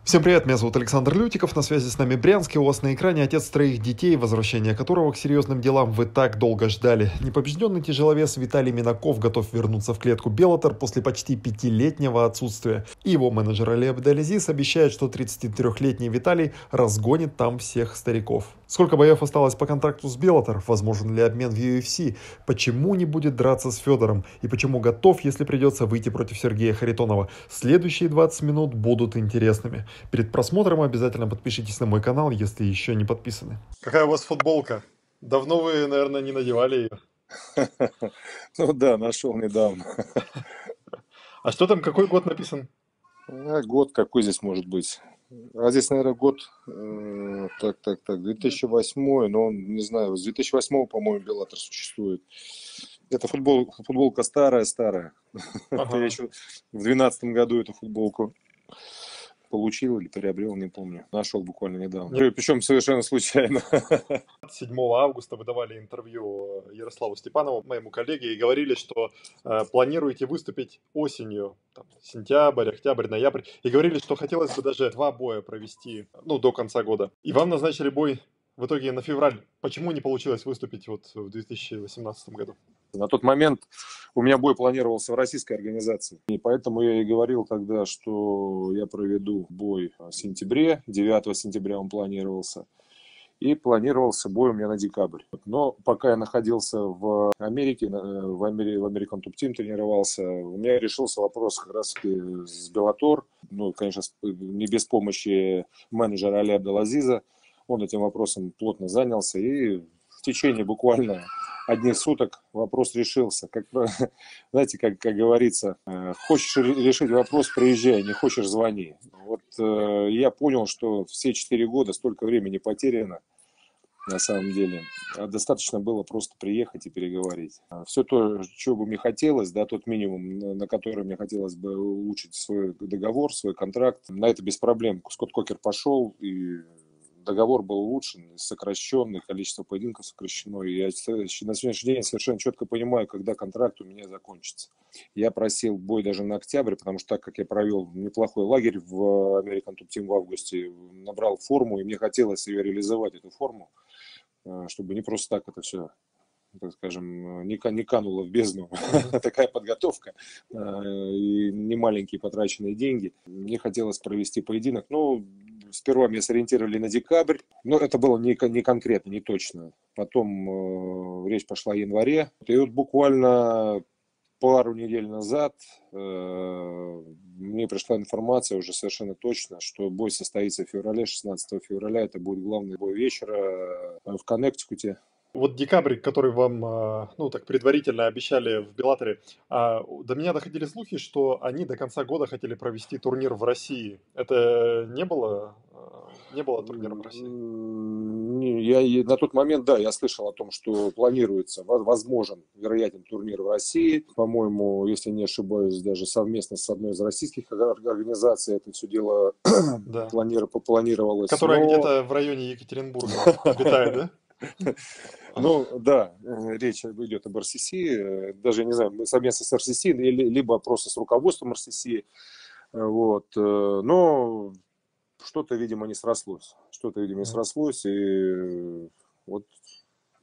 Всем привет, меня зовут Александр Лютиков, на связи с нами Брянский, у вас на экране отец троих детей, возвращение которого к серьезным делам вы так долго ждали. Непобежденный тяжеловес Виталий Минаков готов вернуться в клетку Беллатор после почти 5-летнего отсутствия. И его менеджер Али Абделязиз обещает, что 33-летний Виталий разгонит там всех стариков. Сколько боев осталось по контракту с Беллатор? Возможен ли обмен в UFC? Почему не будет драться с Федором? И почему готов, если придется выйти против Сергея Харитонова? Следующие 20 минут будут интересными. Перед просмотром обязательно подпишитесь на мой канал, если еще не подписаны. Какая у вас футболка? Давно вы, наверное, не надевали ее. Ну да, нашел недавно. А что там, какой год написан? Год какой здесь может быть? А здесь, наверное, год, 2008, но он, не знаю, с 2008, по-моему, Беллатор существует. Это футболка старая. Это я еще в 2012 году эту футболку получил или приобрел, не помню. Нашел буквально недавно. Причем совершенно случайно. 7 августа вы давали интервью Ярославу Степанову, моему коллеге, и говорили, что планируете выступить осенью, там, сентябрь, октябрь, ноябрь, и говорили, что хотелось бы даже 2 боя провести, до конца года. И вам назначили бой в итоге на февраль. Почему не получилось выступить вот в 2018 году? На тот момент у меня бой планировался в российской организации. И поэтому я и говорил тогда, что я проведу бой в сентябре. 9 сентября он планировался. И планировался бой у меня на декабрь. Но пока я находился в Америке, в American Top Team тренировался, у меня решился вопрос как раз с Bellator. Ну, конечно, не без помощи менеджера Али Абделязиза. Он этим вопросом плотно занялся. И в течение буквально одних суток вопрос решился. Знаете, как говорится, хочешь решить вопрос, приезжай, не хочешь, звони. Вот я понял, что все 4 года столько времени потеряно, на самом деле. Достаточно было просто приехать и переговорить. Все то, чего бы мне хотелось, да, тот минимум, на который мне хотелось бы улучшить свой договор, свой контракт, на это без проблем. Скотт Кокер пошел, и договор был улучшен, сокращенный, количество поединков сокращено. И я на сегодняшний день совершенно четко понимаю, когда контракт у меня закончится. Я просил бой даже на октябрь, потому что так как я провел неплохой лагерь в American Top Team в августе, набрал форму, и мне хотелось ее реализовать, эту форму, чтобы не просто так это все, так скажем, не кануло в бездну. Такая подготовка и немаленькие потраченные деньги. Мне хотелось провести поединок. Ну, сперва меня сориентировали на декабрь, но это было не конкретно, не точно. Потом речь пошла о январе. И вот буквально пару недель назад мне пришла информация уже совершенно точно, что бой состоится в феврале, 16 февраля. Это будет главный бой вечера в Коннектикуте. Вот декабрь, который вам, так предварительно обещали в Беллаторе, до меня доходили слухи, что они до конца года хотели провести турнир в России. Это не было турнира в России? Я на тот момент, да, я слышал о том, что планируется, возможен, вероятен турнир в России. По-моему, если не ошибаюсь, даже совместно с одной из российских организаций это все дело планировалось. Которая где-то в районе Екатеринбурга обитает, да? Ну, да, речь идет об РСС, даже, не знаю, совместно с РСС, либо просто с руководством РСС, вот, но что-то, видимо, не срослось, и вот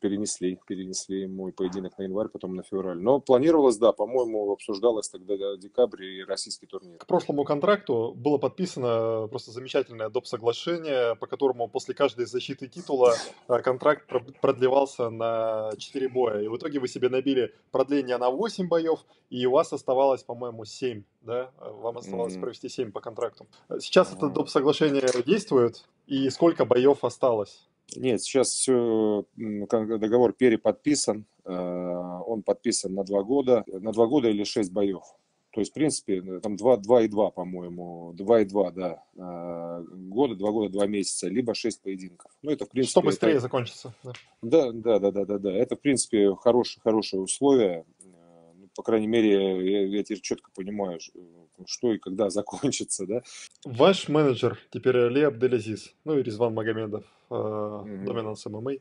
перенесли мой поединок на январь, потом на февраль. Но планировалось, да, по-моему, обсуждалось тогда декабрь и российский турнир. К прошлому контракту было подписано просто замечательное доп. Соглашение, по которому после каждой защиты титула контракт продлевался на 4 боя. И в итоге вы себе набили продление на 8 боев, и у вас оставалось, по-моему, 7, да? Вам оставалось провести 7 по контракту. Сейчас это доп. Соглашение действует, и сколько боев осталось? Нет, сейчас все, договор переподписан, он подписан на 2 года, или 6 боев. То есть, в принципе, там 2 и 2, по-моему, 2 и 2, да, 2 года, 2 месяца, либо 6 поединков. Ну, это, в принципе... Что быстрее закончится. Да. Это, в принципе, хорошие условия. По крайней мере, я теперь четко понимаю, что и когда закончится, да. Ваш менеджер теперь Али Абделязиз, и Резван Магомедов, Dominance MMA.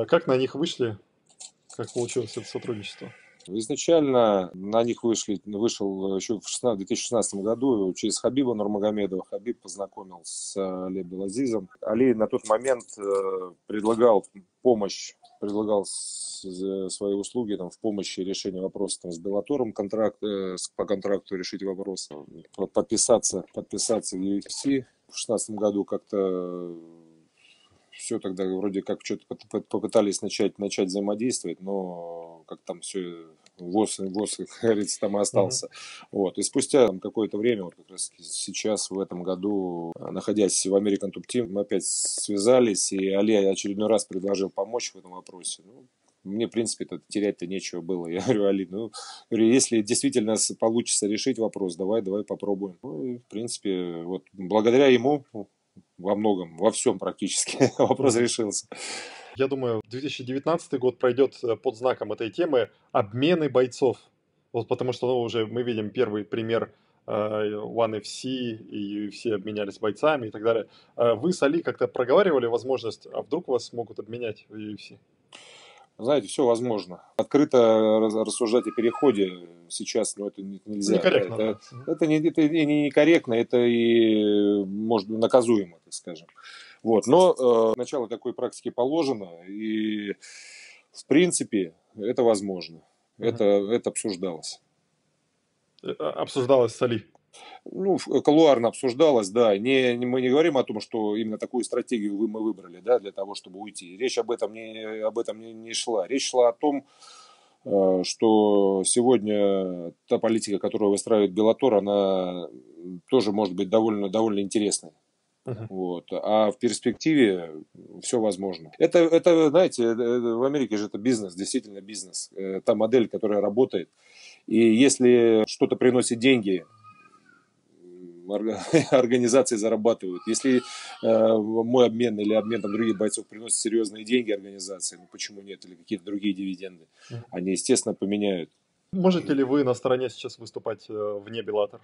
Как на них вышли? Как получилось это сотрудничество? Изначально на них вышел еще в 2016 году через Хабиба Нурмагомедова. Хабиб познакомил с Али Абдул-Азизом. Али на тот момент предлагал помощь, свои услуги там, в помощи решения вопроса там, с Беллатором, по контракту решить вопрос, подписаться в UFC. В 2016 году как-то все тогда вроде как что-то попытались начать взаимодействовать, но как там все ВОЗ, как говорится, там и остался. Вот. И спустя какое-то время, вот как раз сейчас, в этом году, находясь в American Top Team, мы опять связались, и Али очередной раз предложил помочь в этом вопросе. Ну, мне, в принципе, терять-то нечего было. Я говорю, Али, если действительно получится решить вопрос, давай попробуем. Ну, и, в принципе, вот благодаря ему во многом, во всем практически вопрос решился. Я думаю, 2019 год пройдет под знаком этой темы обмены бойцов. Вот потому что уже мы видим первый пример One FC и UFC обменялись бойцами и так далее. Вы с Али как-то проговаривали возможность, а вдруг вас могут обменять в UFC? Знаете, все возможно. Открыто рассуждать о переходе сейчас, это нельзя. Некорректно, да. да. Это не некорректно, это и, может быть, наказуемо, так скажем. Вот. Но начало такой практики положено, и, в принципе, это возможно. Это обсуждалось. Обсуждалось с Али? Кулуарно обсуждалось, да. Мы не говорим о том, что именно такую стратегию мы выбрали, да, для того, чтобы уйти. Речь об этом не шла. Речь шла о том, что сегодня та политика, которую выстраивает Беллатор, она тоже может быть довольно интересной. Вот. А в перспективе все возможно. Это, знаете, в Америке же это бизнес, действительно бизнес. Та модель, которая работает. И если что-то приносит деньги, организации зарабатывают. Если мой обмен или обмен там, других бойцов приносит серьезные деньги организации, почему нет, или какие-то другие дивиденды, они, естественно, поменяют. Можете ли вы на стороне сейчас выступать вне Беллатор?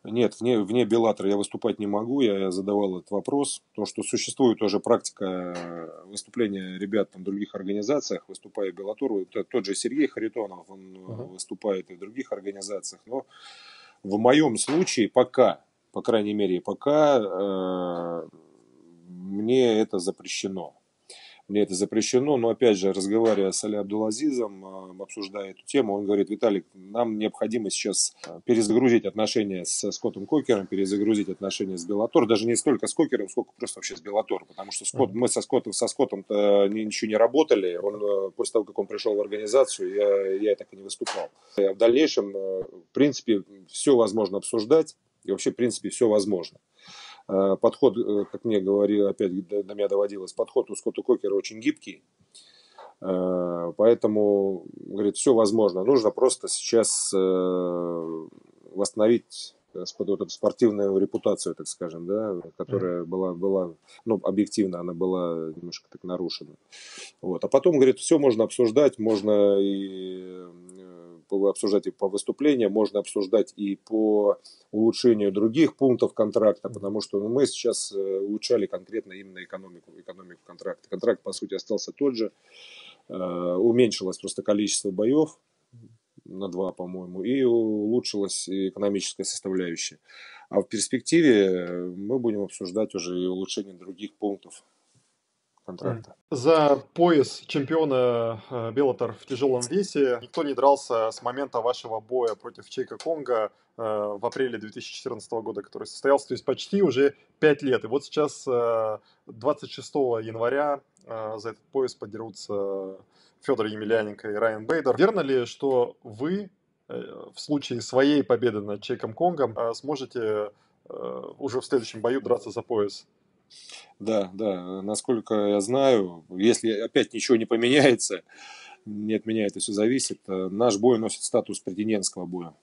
Нет, вне Беллатора я выступать не могу, я задавал этот вопрос, потому что существует тоже практика выступления ребят там, в других организациях, выступая в Беллатору. Тот же Сергей Харитонов, он выступает и в других организациях, но в моем случае пока, по крайней мере, мне это запрещено. Но опять же, разговаривая с Али Абдул-Азизом, обсуждая эту тему, он говорит: Виталик, нам необходимо сейчас перезагрузить отношения с Скоттом Кокером, перезагрузить отношения с Беллатор, даже не столько с Кокером, сколько просто вообще с Беллатор, потому что мы со Скоттом-то ничего не работали, после того, как он пришел в организацию, я так и не выступал. В дальнейшем, в принципе, все возможно обсуждать, и вообще, в принципе, все возможно. Подход, как мне говорили, опять до меня доводилось, подход у Скотта Кокера очень гибкий, поэтому, говорит, все возможно. Нужно просто сейчас восстановить эту спортивную репутацию, так скажем, да, которая была, объективно она была немножко так нарушена. Вот. А потом, говорит, все можно обсуждать, можно и обсуждать и по выступлениям, можно обсуждать и по улучшению других пунктов контракта, потому что мы сейчас улучшали конкретно именно экономику контракта. Контракт, по сути, остался тот же, уменьшилось просто количество боев на 2, по-моему, и улучшилась экономическая составляющая. А в перспективе мы будем обсуждать уже и улучшение других пунктов контракта. За пояс чемпиона Беллатор в тяжелом весе никто не дрался с момента вашего боя против Чейка Конга в апреле 2014 года, который состоялся, то есть почти уже 5 лет. И вот сейчас 26 января за этот пояс подерутся Федор Емельяненко и Райан Бейдер. Верно ли, что вы в случае своей победы над Чейком Конгом сможете уже в следующем бою драться за пояс? Да, насколько я знаю, если опять ничего не поменяется, не от меня это все зависит, наш бой носит статус претендентского боя.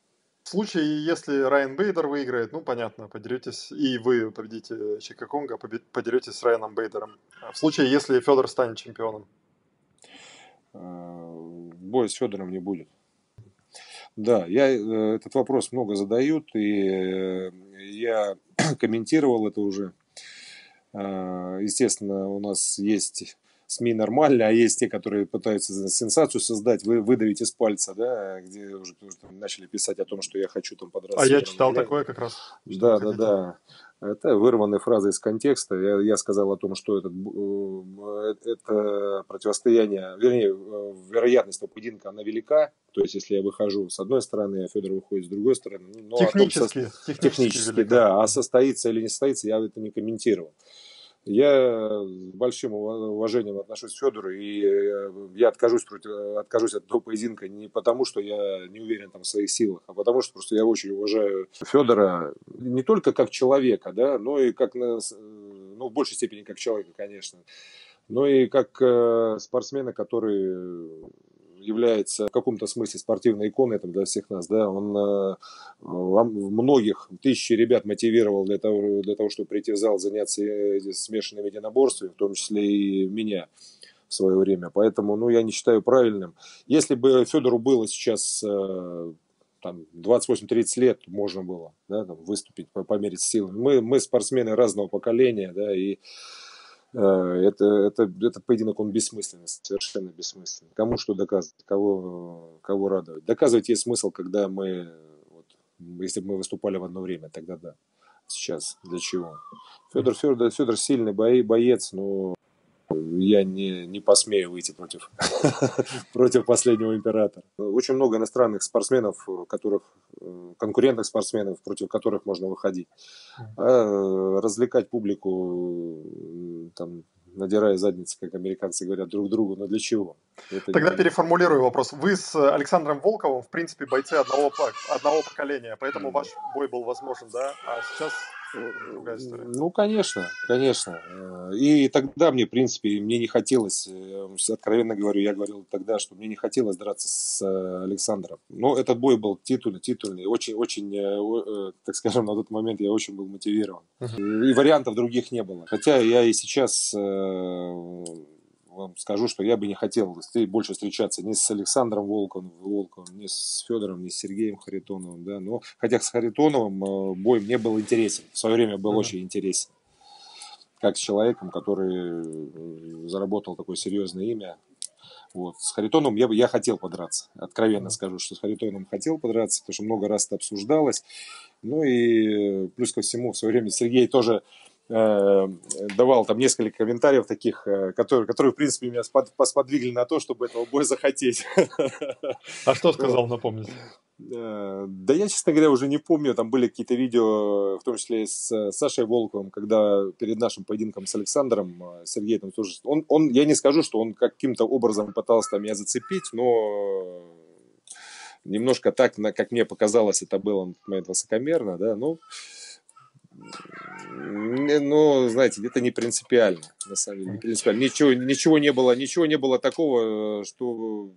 В случае, если Райан Бейдер выиграет, понятно, подеретесь, и вы победите Чейка Конга, подеретесь с Райаном Бейдером. В случае, если Федор станет чемпионом? Боя с Федором не будет. Да, этот вопрос много задают, и я комментировал это уже. Естественно, у нас есть СМИ нормальные, а есть те, которые пытаются сенсацию создать, выдавить из пальца, да, где уже начали писать о том, что я хочу там подраться А с я Федором читал Эмельяненко. такое как раз, что вы Да, да, хотите. да. Это вырванная фраза из контекста. Я сказал о том, что это противостояние, вернее, вероятность этого поединка, она велика. То есть, если я выхожу с одной стороны, а Федор выходит с другой стороны, ну, о том, Технически технически, велика. да, а состоится или не состоится, я это не комментировал. Я с большим уважением отношусь к Федору, и я откажусь от того поединка не потому, что я не уверен там в своих силах, а потому что просто я очень уважаю Федора не только как человека, да, но и как, ну, в большей степени как человека, конечно, но и как спортсмена, который является в каком-то смысле спортивной иконой там, для всех нас. Да? Он многих тысячи ребят мотивировал для того, чтобы прийти в зал, заняться смешанными единоборствами, в том числе и меня в свое время. Поэтому я не считаю правильным. Если бы Федору было сейчас 28-30 лет, можно было, да, там, выступить, померить силами. Мы спортсмены разного поколения, да, и этот поединок, он бессмысленный, совершенно бессмысленный. Кому что доказывать, кого радовать. Доказывать есть смысл, когда если бы мы выступали в одно время, тогда да. Сейчас для чего? Федор сильный боец, но я не посмею выйти против последнего императора. Очень много иностранных спортсменов, конкурентных спортсменов, против которых можно выходить. А развлекать публику, там, надирая задницы, как американцы говорят, друг другу, но для чего? Тогда переформулирую вопрос. Вы с Александром Волковым, в принципе, бойцы одного поколения, поэтому ваш бой был возможен, да? А сейчас другая история. Ну, конечно, конечно. И тогда мне, в принципе, мне не хотелось, откровенно говорю, я говорил тогда, что мне не хотелось драться с Александром. Но этот бой был титульный, очень, так скажем, на тот момент я очень был мотивирован. И вариантов других не было. Хотя я и сейчас вам скажу, что я бы не хотел больше встречаться ни с Александром Волковым, ни с Федором, ни с Сергеем Харитоновым. Да? Но, хотя с Харитоновым бой мне был интересен. В свое время был очень интересен. Как с человеком, который заработал такое серьезное имя. Вот. С Харитоновым я хотел подраться. Откровенно скажу, что с Харитоновым хотел подраться, потому что много раз это обсуждалось. Ну и плюс ко всему, в свое время Сергей тоже давал там несколько комментариев таких, которые, в принципе, меня сподвигли на то, чтобы этого боя захотеть. А что сказал, напомните? Да я, честно говоря, уже не помню. Там были какие-то видео, в том числе с Сашей Волковым, когда перед нашим поединком с Александром Сергей там тоже... Я не скажу, что он каким-то образом пытался там меня зацепить, но немножко так, как мне показалось, это было на тот момент высокомерно, да, знаете, это не принципиально, на самом деле, не принципиально. Ничего не было такого, что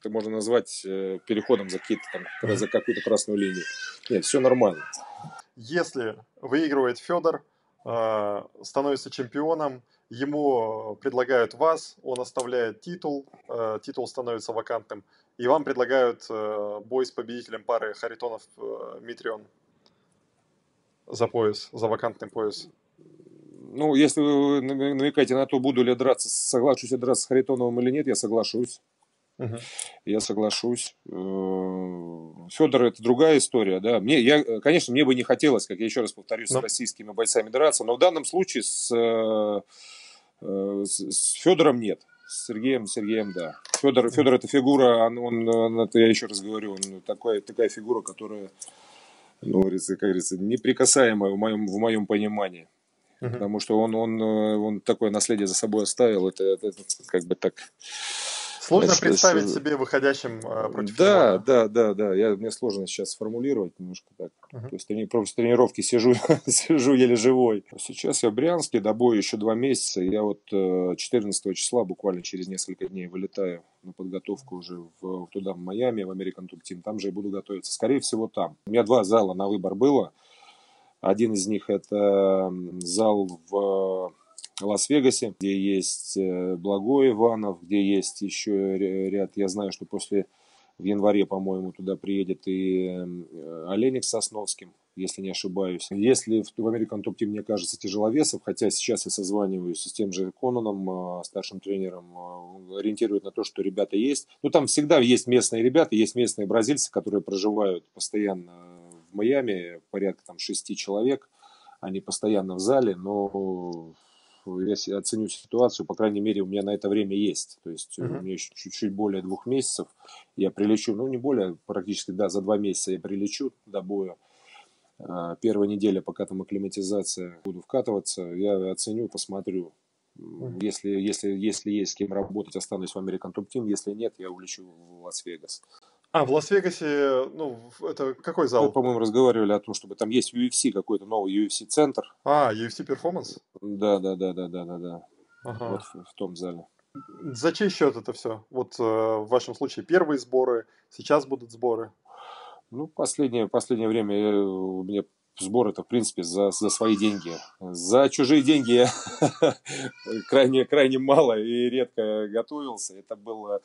можно назвать переходом за какую-то красную линию. Нет, все нормально. Если выигрывает Федор, становится чемпионом, ему предлагают вас, он оставляет титул становится вакантным, и вам предлагают бой с победителем пары Харитонов-Митрион за вакантный пояс. Ну, если вы намекаете на то, буду ли соглашусь я драться с Харитоновым или нет, я соглашусь. Я соглашусь. Федор — это другая история, да. Конечно, мне бы не хотелось, как я еще раз повторюсь, с российскими бойцами драться, но в данном случае с Федором нет. С Сергеем, да. Федор это фигура, это я еще раз говорю, он такая фигура, которая, как говорится, неприкасаемая в моем понимании. Потому что он такое наследие за собой оставил. Это как бы так... Сложно представить себе выходящим против него. Да. Мне сложно сейчас сформулировать немножко так. То есть после тренировки сижу еле живой. Сейчас я в Брянске, до боя еще 2 месяца. Я 14 числа, буквально через несколько дней, вылетаю на подготовку уже туда, в Майами, в American Top Team. Там же и буду готовиться. Скорее всего, там. У меня 2 зала на выбор было. Один из них — это зал в Лас-Вегасе, где есть Благой Иванов, где есть еще ряд, я знаю, что в январе, по-моему, туда приедет и Олейник с Сосновским. если не ошибаюсь. Если в American Top Team, мне кажется, тяжеловесов, хотя сейчас я созваниваюсь с тем же Конаном, старшим тренером, ориентирует на то, что ребята есть. Ну, там всегда есть местные ребята, есть местные бразильцы, которые проживают постоянно в Майами, порядка там 6 человек. Они постоянно в зале, но я оценю ситуацию, по крайней мере, у меня на это время есть. То есть у меня еще чуть-чуть более 2 месяцев. Я прилечу, ну не более, практически, да, за 2 месяца я прилечу до боя. Первая неделя, пока там акклиматизация, буду вкатываться, я оценю, посмотрю. Если есть с кем работать, останусь в American Top Team. Если нет, я улечу в Лас-Вегас. А, в Лас-Вегасе, ну, это какой Мы, зал? по-моему, разговаривали о том, чтобы там есть UFC, какой-то новый UFC-центр. А, UFC Performance? Да. Ага. Вот в том зале. За чей счет это все? Вот в вашем случае первые сборы, сейчас будут сборы. Ну, последнее время у меня сборы-то, в принципе, за свои деньги. За чужие деньги я крайне мало и редко готовился. Это было,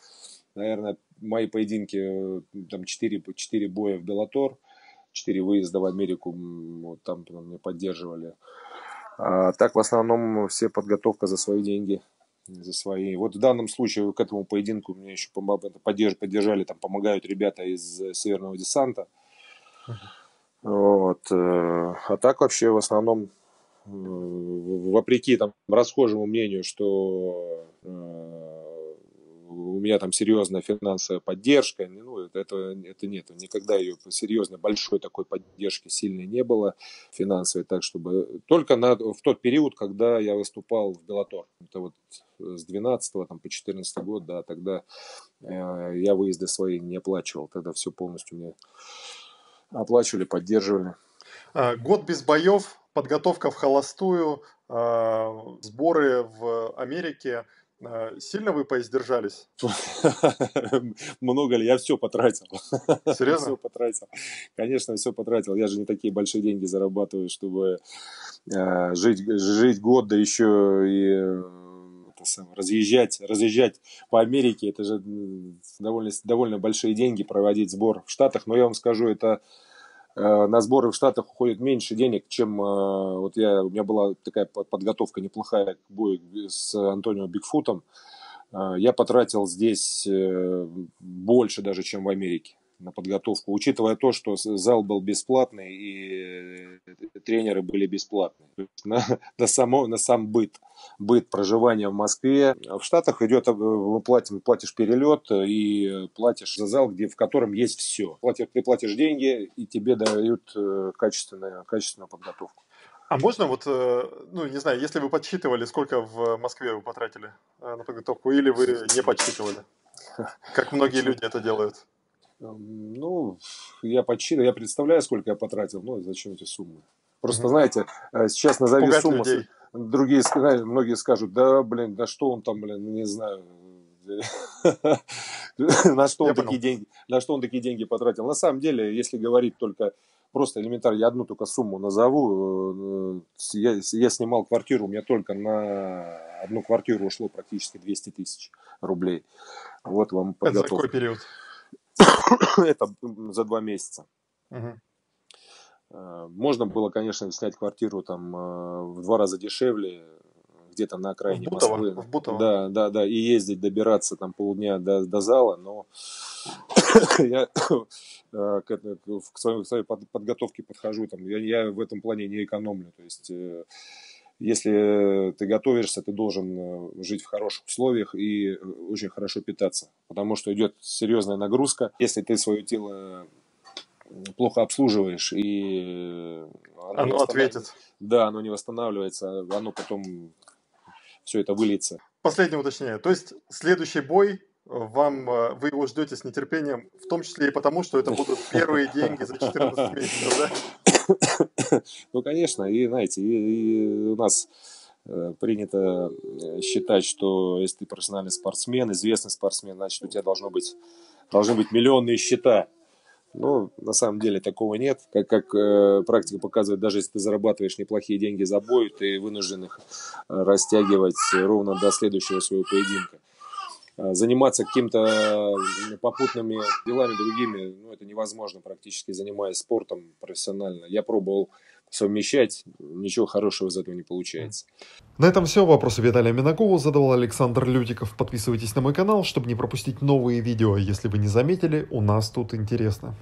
наверное, мои поединки, там 4 боя в Bellator, 4 выезда в Америку, вот там меня поддерживали. А так, в основном, все подготовка за свои деньги. За свои. Вот в данном случае к этому поединку меня еще поддержали, там помогают ребята из Северного десанта. Вот. А так вообще в основном, вопреки там расхожему мнению, что у меня там серьезная финансовая поддержка, ну, это нет. Никогда ее серьезной, большой такой поддержки сильной не было финансовой, так чтобы только в тот период, когда я выступал в Bellator. Это вот с 12 там, по 14 год, да, тогда я выезды свои не оплачивал, тогда все полностью мне оплачивали, поддерживали. Год без боев, подготовка в холостую, сборы в Америке. Сильно вы поиздержались? Много ли? Я все потратил. Серьезно? Все потратил. Конечно, все потратил. Я же не такие большие деньги зарабатываю, чтобы жить год, да еще и разъезжать по Америке. Это же довольно большие деньги проводить сбор в Штатах. Но я вам скажу, это на сборы в Штатах уходит меньше денег, чем у меня была такая подготовка неплохая к бою с Антонио Бигфутом. Я потратил здесь больше даже, чем в Америке на подготовку, учитывая то, что зал был бесплатный и тренеры были бесплатные. На сам быт проживания в Москве. В Штатах идет, платишь перелет и платишь за зал, в котором есть все. Ты платишь деньги, и тебе дают качественную подготовку. А можно вот, ну, не знаю, если вы подсчитывали, сколько в Москве вы потратили на подготовку, или вы не подсчитывали? Как многие люди это делают. Ну, я представляю, сколько я потратил, но зачем эти суммы? Просто, знаете, сейчас назови Пугать сумму, людей. многие скажут, да, блин, да что он там, блин, не знаю, на что он такие деньги потратил. На самом деле, если говорить только просто элементарно, я одну только сумму назову. Я снимал квартиру, у меня только на одну квартиру ушло практически 200 тысяч рублей. Вот вам подготовка. Это за какой период? Это за 2 месяца. Можно было, конечно, снять квартиру там в 2 раза дешевле, где-то на окраине Москвы. В Бутово. Да, и ездить, добираться там полдня до зала, но я к своей подготовке подхожу, там, я в этом плане не экономлю. То есть, если ты готовишься, ты должен жить в хороших условиях и очень хорошо питаться, потому что идет серьезная нагрузка. Если ты свое тело плохо обслуживаешь, и оно ответит. Да, оно не восстанавливается, оно потом все это выльется. Последнее уточнение. То есть следующий бой вы его ждете с нетерпением, в том числе и потому, что это будут первые деньги за 14 месяцев, да? Ну, конечно, и знаете, и у нас принято считать, что если ты профессиональный спортсмен, известный спортсмен, значит, у тебя должны быть миллионные счета. Но на самом деле такого нет. Как практика показывает, даже если ты зарабатываешь неплохие деньги за бой, ты вынужден их растягивать ровно до следующего своего поединка. заниматься какими-то попутными делами другими, ну, это невозможно практически, занимаясь спортом профессионально. Я пробовал совмещать, ничего хорошего из этого не получается. На этом все. Вопросы Виталия Минакову задавал Александр Лютиков. Подписывайтесь на мой канал, чтобы не пропустить новые видео. Если вы не заметили, у нас тут интересно.